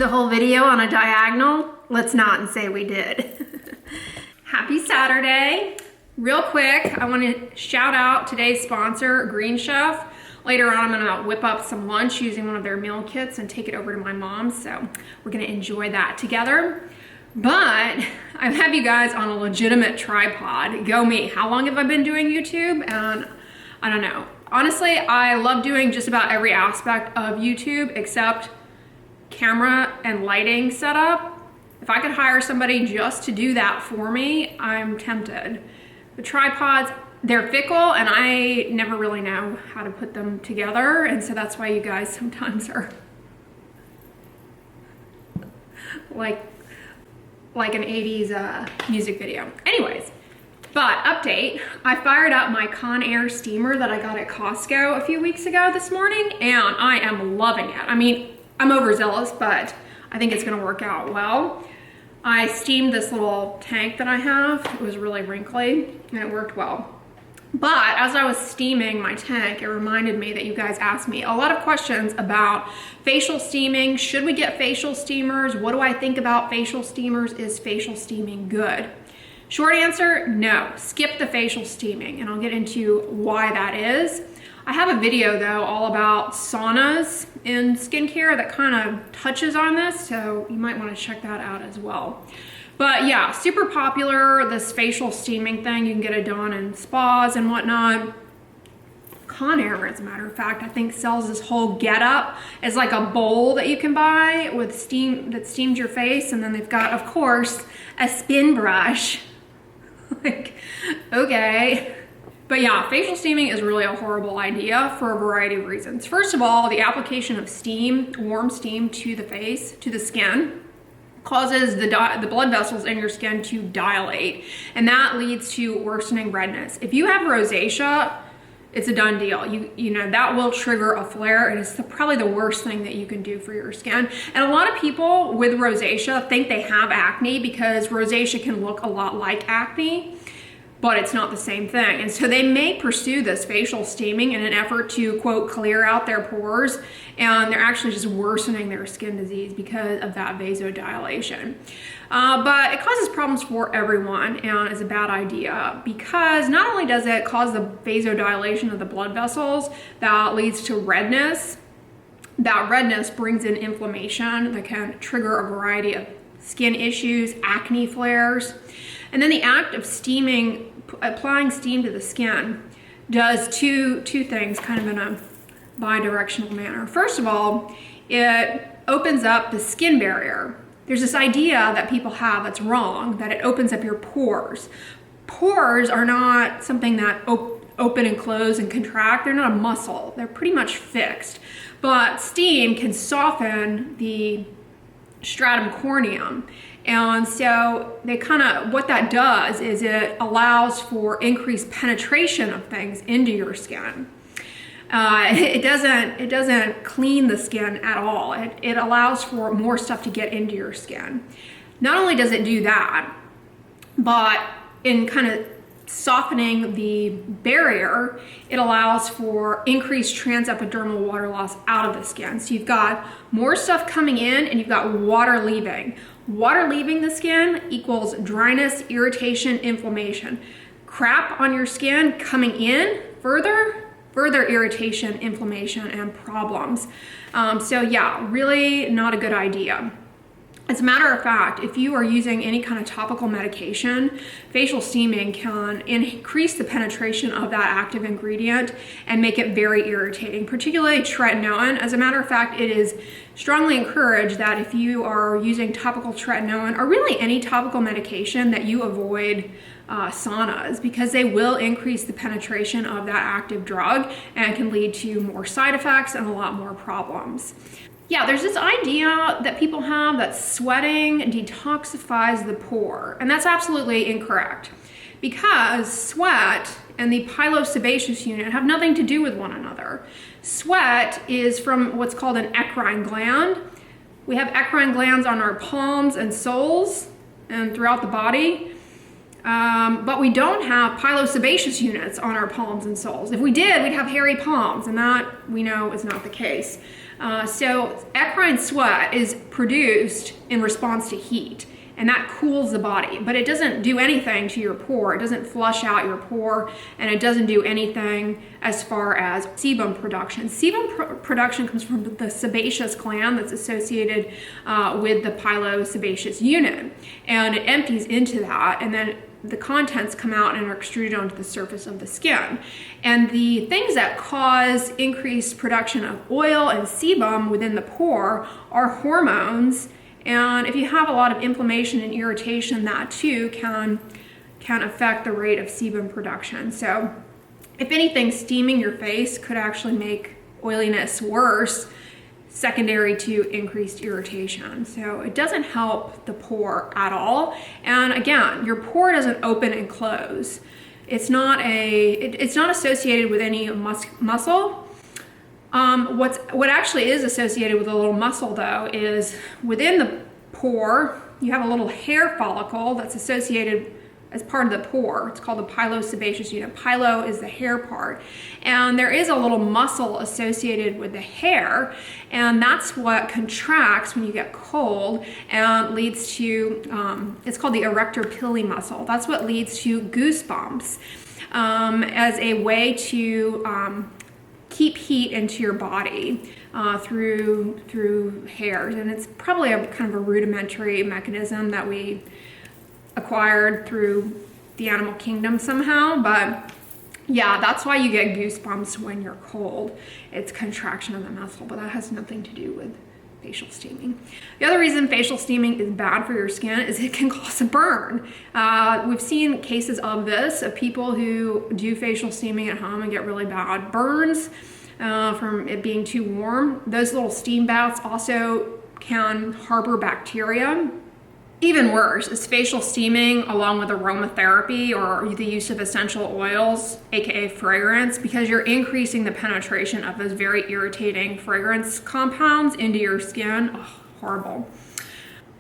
the whole video on a diagonal? Let's not and say we did. Happy Saturday. Real quick, I want to shout out today's sponsor, Green Chef. Later on, I'm gonna whip up some lunch using one of their meal kits and take it over to my mom's, so we're gonna enjoy that together. But I have you guys on a legitimate tripod. Go me. How long have I been doing YouTube? And I don't know. Honestly, I love doing just about every aspect of YouTube except camera and lighting setup. If I could hire somebody just to do that for me, I'm tempted. The tripods, they're fickle and I never really know how to put them together. And so that's why you guys sometimes are like an 80s music video. Anyways, but update, I fired up my Conair steamer that I got at Costco a few weeks ago this morning, and I am loving it. I mean, I'm overzealous, but I think it's gonna work out well. I steamed this little tank that I have. It was really wrinkly and it worked well. But as I was steaming my tank, it reminded me that you guys asked me a lot of questions about facial steaming. Should we get facial steamers? What do I think about facial steamers? Is facial steaming good? Short answer, no. Skip the facial steaming, and I'll get into why that is. I have a video though all about saunas in skincare that kind of touches on this, so you might want to check that out as well. But yeah, super popular, this facial steaming thing. You can get it done in spas and whatnot. Conair, as a matter of fact, I think sells this whole getup as like a bowl that you can buy with steam that steams your face, and then they've got, of course, a spin brush. Like, okay. But yeah, facial steaming is really a horrible idea for a variety of reasons. First of all, the application of steam, warm steam to the face, to the skin, causes the blood vessels in your skin to dilate, and that leads to worsening redness. If you have rosacea, it's a done deal. You know that will trigger a flare, and it's probably the worst thing that you can do for your skin. And a lot of people with rosacea think they have acne because rosacea can look a lot like acne, but it's not the same thing. And so they may pursue this facial steaming in an effort to, quote, clear out their pores, and they're actually just worsening their skin disease because of that vasodilation. But it causes problems for everyone and is a bad idea because not only does it cause the vasodilation of the blood vessels that leads to redness, that redness brings in inflammation that can trigger a variety of skin issues, acne flares. And then the act of steaming, applying steam to the skin does two things kind of in a bi-directional manner. First of all, it opens up the skin barrier. There's this idea that people have that's wrong, that it opens up your pores. Pores are not something that open and close and contract. They're not a muscle. They're pretty much fixed. But steam can soften the stratum corneum. And so they kind of, what that does is it allows for increased penetration of things into your skin. It doesn't clean the skin at all. It allows for more stuff to get into your skin. Not only does it do that, but in kind of softening the barrier, it allows for increased transepidermal water loss out of the skin. So you've got more stuff coming in and you've got water leaving. Water leaving the skin equals dryness, irritation, inflammation. Crap on your skin coming in, further irritation, inflammation, and problems. So yeah, really not a good idea. As a matter of fact, if you are using any kind of topical medication, facial steaming can increase the penetration of that active ingredient and make it very irritating, particularly tretinoin. As a matter of fact, it is strongly encouraged that if you are using topical tretinoin or really any topical medication, that you avoid saunas because they will increase the penetration of that active drug and can lead to more side effects and a lot more problems. Yeah, there's this idea that people have that sweating detoxifies the pore, and that's absolutely incorrect because sweat and the pilosebaceous unit have nothing to do with one another. Sweat is from what's called an eccrine gland. We have eccrine glands on our palms and soles and throughout the body, but we don't have pilosebaceous units on our palms and soles. If we did, we'd have hairy palms, and that we know is not the case. So eccrine sweat is produced in response to heat, and that cools the body, but it doesn't do anything to your pore. It doesn't flush out your pore, and it doesn't do anything as far as sebum production. Sebum production comes from the sebaceous gland that's associated with the pilosebaceous unit, and it empties into that, and then the contents come out and are extruded onto the surface of the skin. And the things that cause increased production of oil and sebum within the pore are hormones. And if you have a lot of inflammation and irritation, that too can affect the rate of sebum production. So if anything, steaming your face could actually make oiliness worse, secondary to increased irritation. So it doesn't help the pore at all. And again, your pore doesn't open and close. It's not associated with any muscle. What actually is associated with a little muscle though is within the pore, you have a little hair follicle that's associated as part of the pore. It's called the pilosebaceous unit. Pilo is the hair part. And there is a little muscle associated with the hair, and that's what contracts when you get cold and leads to, it's called the erector pili muscle. That's what leads to goosebumps as a way to keep heat into your body through hairs. And it's probably a kind of a rudimentary mechanism that we acquired through the animal kingdom somehow, but yeah, that's why you get goosebumps when you're cold. It's contraction of the muscle, but that has nothing to do with facial steaming. The other reason facial steaming is bad for your skin is it can cause a burn. We've seen cases of this, of people who do facial steaming at home and get really bad burns from it being too warm. Those little steam baths also can harbor bacteria. Even worse is facial steaming along with aromatherapy or the use of essential oils, aka fragrance, because you're increasing the penetration of those very irritating fragrance compounds into your skin. Oh, horrible.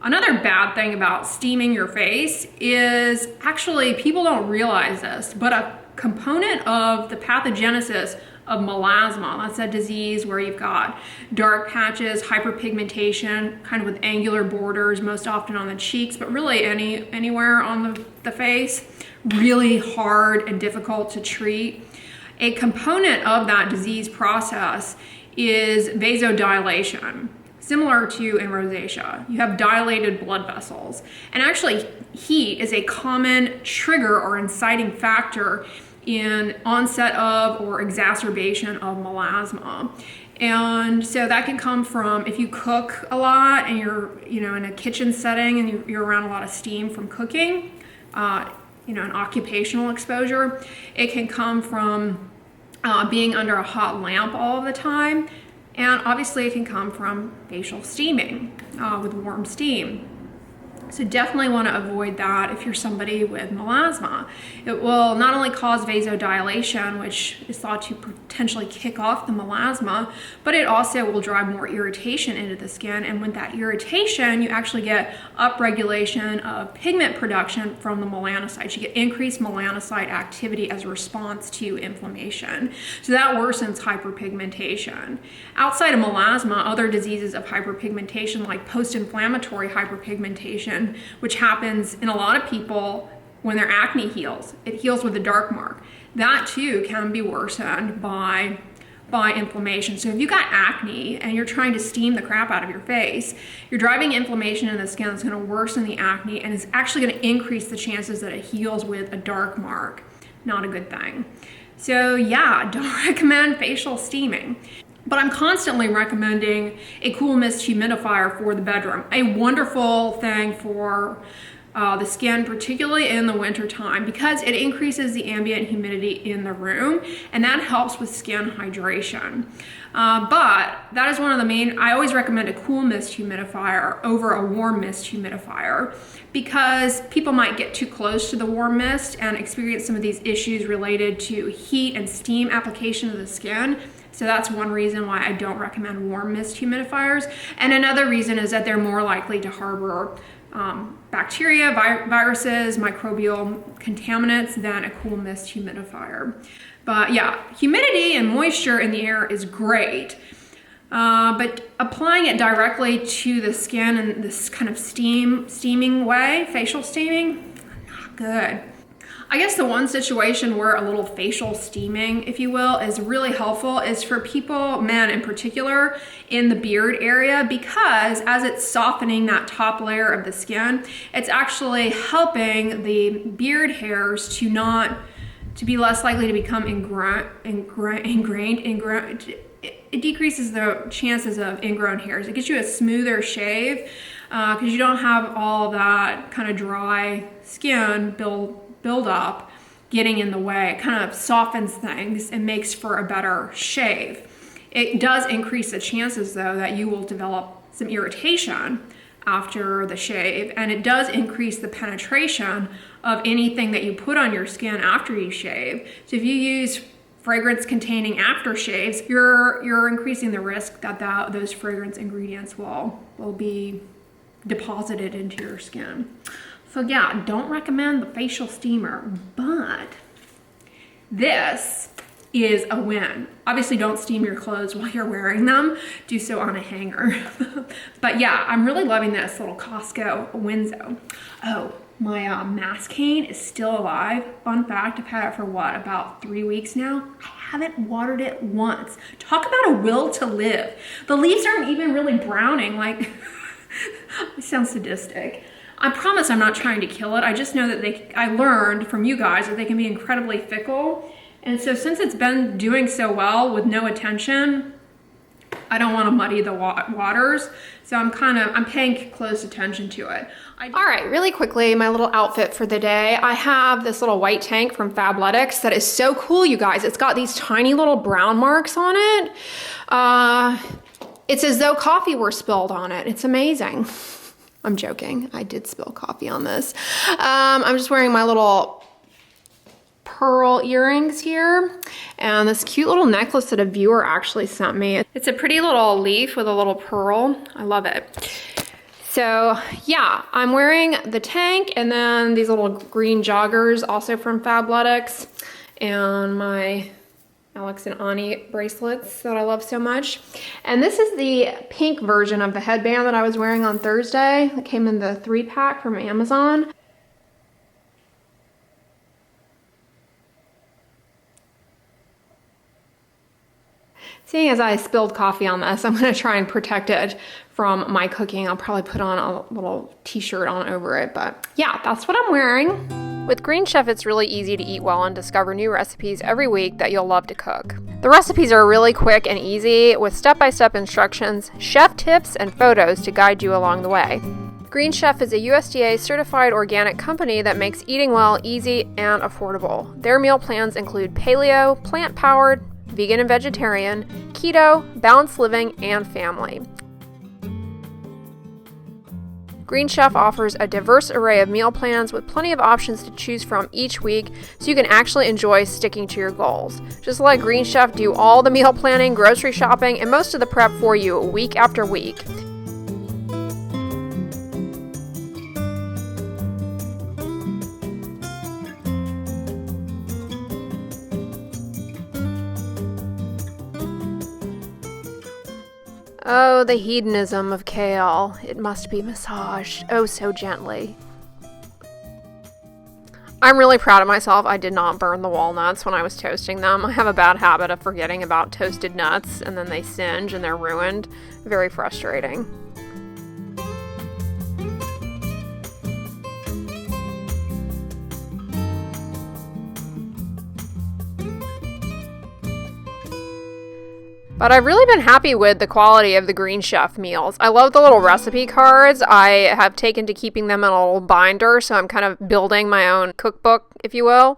Another bad thing about steaming your face is actually, people don't realize this, but a component of the pathogenesis of melasma, that's a disease where you've got dark patches, hyperpigmentation, kind of with angular borders, most often on the cheeks, but really anywhere on the face, really hard and difficult to treat. A component of that disease process is vasodilation. Similar to in rosacea, you have dilated blood vessels. And actually, heat is a common trigger or inciting factor in onset of or exacerbation of melasma. And so that can come from if you cook a lot and you're in a kitchen setting and you're around a lot of steam from cooking, an occupational exposure. It can come from being under a hot lamp all of the time. And obviously it can come from facial steaming with warm steam. So definitely want to avoid that if you're somebody with melasma. It will not only cause vasodilation, which is thought to potentially kick off the melasma, but it also will drive more irritation into the skin. And with that irritation, you actually get upregulation of pigment production from the melanocytes. You get increased melanocyte activity as a response to inflammation. So that worsens hyperpigmentation. Outside of melasma, other diseases of hyperpigmentation like post-inflammatory hyperpigmentation, which happens in a lot of people when their acne heals. It heals with a dark mark. That too can be worsened by inflammation. So if you got acne and you're trying to steam the crap out of your face, you're driving inflammation in the skin that's going to worsen the acne, and it's actually going to increase the chances that it heals with a dark mark. Not a good thing. So yeah, don't recommend facial steaming. But I'm constantly recommending a cool mist humidifier for the bedroom. A wonderful thing for the skin, particularly in the winter time, because it increases the ambient humidity in the room, and that helps with skin hydration. But that is one of the main, I always recommend a cool mist humidifier over a warm mist humidifier, because people might get too close to the warm mist and experience some of these issues related to heat and steam application of the skin. So that's one reason why I don't recommend warm mist humidifiers. And another reason is that they're more likely to harbor bacteria, viruses, microbial contaminants than a cool mist humidifier. But yeah, humidity and moisture in the air is great. But applying it directly to the skin in this kind of steaming way, facial steaming, not good. I guess the one situation where a little facial steaming, if you will, is really helpful is for people, men in particular, in the beard area, because as it's softening that top layer of the skin, it's actually helping the beard hairs to be less likely to become ingrained. It decreases the chances of ingrown hairs. It gives you a smoother shave because you don't have all that kind of dry skin build up getting in the way. It kind of softens things and makes for a better shave. It does increase the chances though that you will develop some irritation after the shave, and it does increase the penetration of anything that you put on your skin after you shave. So if you use fragrance containing aftershaves, you're increasing the risk that those fragrance ingredients will be deposited into your skin. So yeah, don't recommend the facial steamer, but this is a win. Obviously don't steam your clothes while you're wearing them, do so on a hanger. But yeah, I'm really loving this little Costco Winzo. Oh, my mask cane is still alive. Fun fact, I've had it for what, about 3 weeks now? I haven't watered it once. Talk about a will to live. The leaves aren't even really browning, like, it sounds sadistic. I promise I'm not trying to kill it. I just know that I learned from you guys that they can be incredibly fickle. And so since it's been doing so well with no attention, I don't want to muddy the waters. So I'm paying close attention to it. All right, really quickly, my little outfit for the day. I have this little white tank from Fabletics that is so cool, you guys. It's got these tiny little brown marks on it. It's as though coffee were spilled on it. It's amazing. I'm joking. I did spill coffee on this. I'm just wearing my little pearl earrings here and this cute little necklace that a viewer actually sent me. It's a pretty little leaf with a little pearl. I love it. So yeah, I'm wearing the tank and then these little green joggers also from Fabletics and my Alex and Ani bracelets that I love so much. And this is the pink version of the headband that I was wearing on Thursday. It came in the 3-pack from Amazon. Seeing as I spilled coffee on this, I'm gonna try and protect it from my cooking. I'll probably put on a little t-shirt on over it, but yeah, that's what I'm wearing. With Green Chef, it's really easy to eat well and discover new recipes every week that you'll love to cook. The recipes are really quick and easy with step-by-step instructions, chef tips, and photos to guide you along the way. Green Chef is a USDA certified organic company that makes eating well easy and affordable. Their meal plans include paleo, plant-powered, vegan and vegetarian, keto, balanced living, and family. Green Chef offers a diverse array of meal plans with plenty of options to choose from each week so you can actually enjoy sticking to your goals. Just let Green Chef do all the meal planning, grocery shopping, and most of the prep for you week after week. Oh, the hedonism of kale. It must be massaged, oh so gently. I'm really proud of myself. I did not burn the walnuts when I was toasting them. I have a bad habit of forgetting about toasted nuts and then they singe and they're ruined. Very frustrating. But I've really been happy with the quality of the Green Chef meals. I love the little recipe cards. I have taken to keeping them in a little binder, so I'm kind of building my own cookbook, if you will,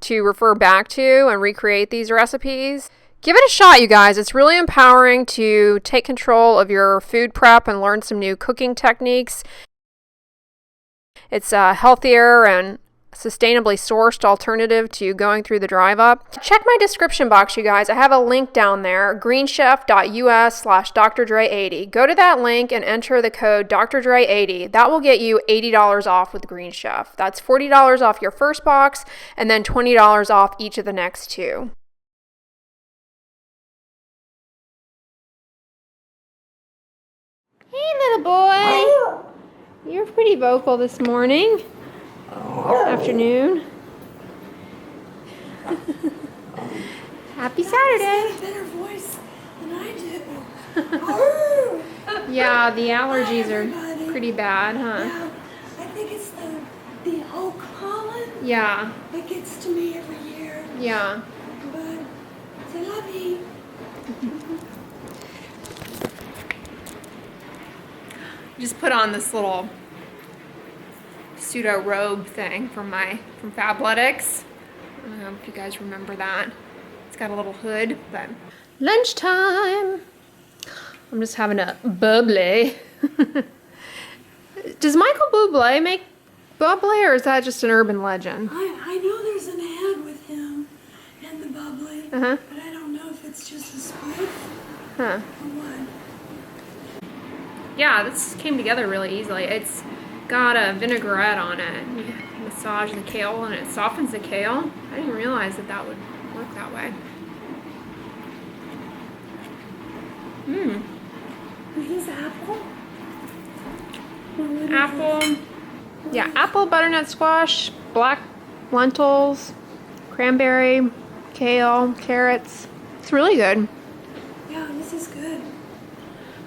to refer back to and recreate these recipes. Give it a shot, you guys. It's really empowering to take control of your food prep and learn some new cooking techniques. It's healthier and sustainably sourced alternative to going through the drive up. Check my description box, you guys. I have a link down there, greenchef.us/drdray80. Go to that link and enter the code drdray80. That will get you $80 off with Green Chef. That's $40 off your first box and then $20 off each of the next two. Hey, little boy. You're pretty vocal this morning. Afternoon. Happy Saturday. He's got a better voice than I do. Yeah, the allergies are pretty bad, huh? Yeah, I think it's the oak pollen Yeah. that gets to me every year. Yeah. But c'est la vie. Just put on this little pseudo robe thing from Fabletics. I don't know if you guys remember that. It's got a little hood, but lunchtime. I'm just having a bubbly. Does Michael Bublé make bubbly, or is that just an urban legend? I know there's an ad with him and the bubbly, but I don't know if it's just a spoof or what. Yeah, this came together really easily. It's got a vinaigrette on it. You massage the kale and it softens the kale. I didn't realize that would work that way. Mmm. Is this apple? Apple. Yeah, apple, butternut squash, black lentils, cranberry, kale, carrots. It's really good. Yeah, this is good.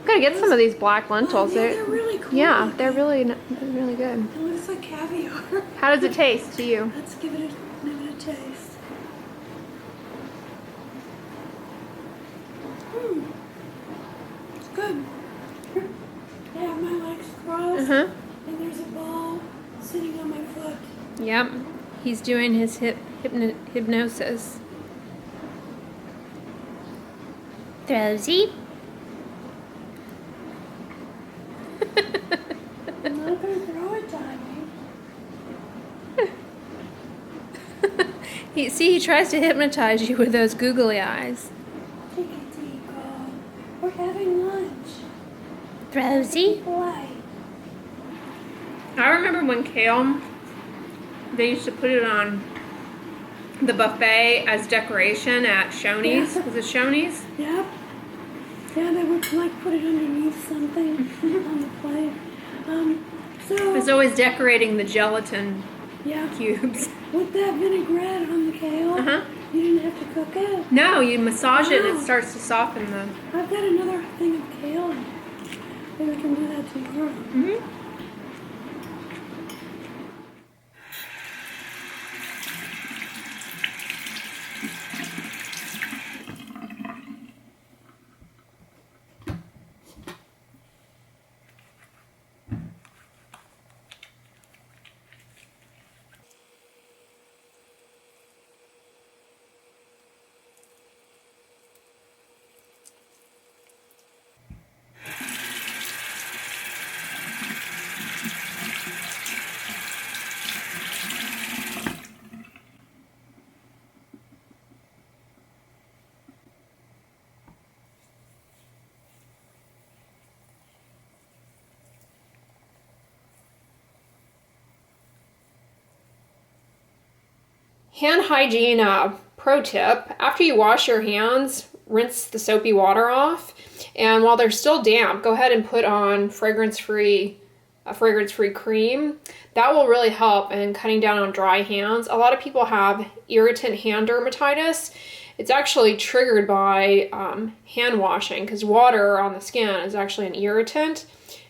I'm gonna get some of these black lentils. Yeah, they're really cool. Yeah, they're really good. It looks like caviar. How does it taste to you? Let's give it a taste. It's good. I have my legs crossed, and there's a ball sitting on my foot. Yep, he's doing his hypnosis. Rosie? I'm not going to throw it, Tiny. He tries to hypnotize you with those googly eyes. Take it, Tico. We're having lunch. Rosie? Why? I remember when kale, they used to put it on the buffet as decoration at Shoney's. Yeah. Was it Shoney's? Yep. Yeah, they would like put it underneath something on the plate. I was always decorating the gelatin yeah, cubes. with that vinaigrette on the kale, you didn't have to cook it. No, you massage it and it starts to soften the... I've got another thing of kale. Maybe we can do that tomorrow. Hand hygiene pro tip. After you wash your hands, rinse the soapy water off. And while they're still damp, go ahead and put on fragrance-free cream. That will really help in cutting down on dry hands. A lot of people have irritant hand dermatitis. It's actually triggered by hand washing because water on the skin is actually an irritant.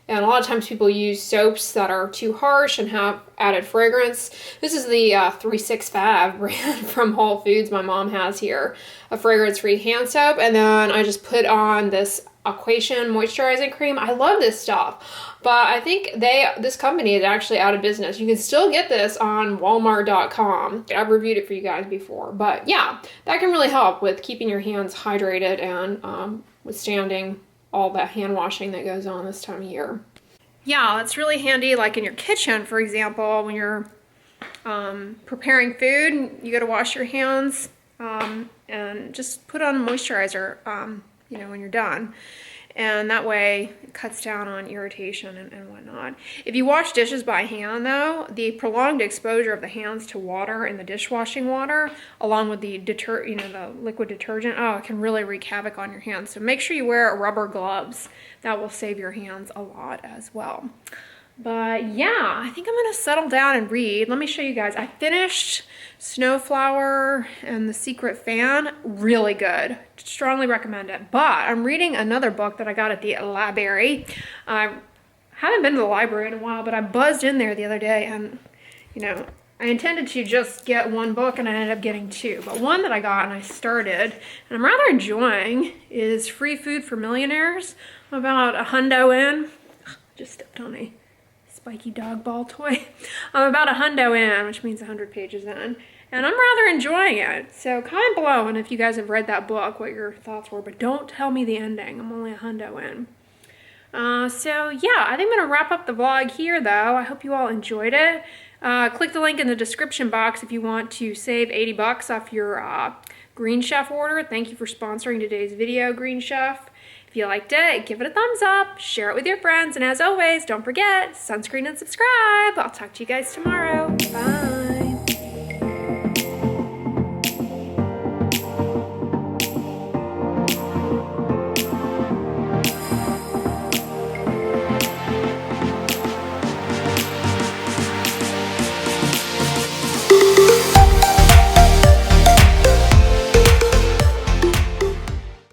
And a lot of times people use soaps that are too harsh and have added fragrance. This is the 365 brand from Whole Foods my mom has here, a fragrance-free hand soap. And then I just put on this Aquation moisturizing cream. I love this stuff, but I think this company is actually out of business. You can still get this on Walmart.com. I've reviewed it for you guys before, but yeah, that can really help with keeping your hands hydrated and withstanding all that hand washing that goes on this time of year. Yeah, it's really handy like in your kitchen, for example, when you're preparing food, you got to wash your hands and just put on a moisturizer, when you're done. and that way it cuts down on irritation and whatnot. If you wash dishes by hand though, the prolonged exposure of the hands to water in the dishwashing water, along with the the liquid detergent, it can really wreak havoc on your hands. So make sure you wear rubber gloves. That will save your hands a lot as well. But yeah, I think I'm gonna settle down and read. Let me show you guys. I finished Snowflower and the Secret Fan. Really good. Strongly recommend it. But I'm reading another book that I got at the library. I haven't been to the library in a while, but I buzzed in there the other day, and you know, I intended to just get one book and I ended up getting two. But one that I got and I started, and I'm rather enjoying, is Free Food for Millionaires. I'm about a hundo in. Just stepped on a spiky dog ball toy. I'm about a hundo in, which means 100 pages in, and I'm rather enjoying it. So comment below, and if you guys have read that book, what your thoughts were, but don't tell me the ending. I'm only a hundo in. So yeah, I think I'm gonna wrap up the vlog here though. I hope you all enjoyed it. Click the link in the description box if you want to save 80 bucks off your Green Chef order. Thank you for sponsoring today's video, Green Chef. If you liked it, give it a thumbs up, share it with your friends, and as always, don't forget, sunscreen and subscribe. I'll talk to you guys tomorrow. Bye.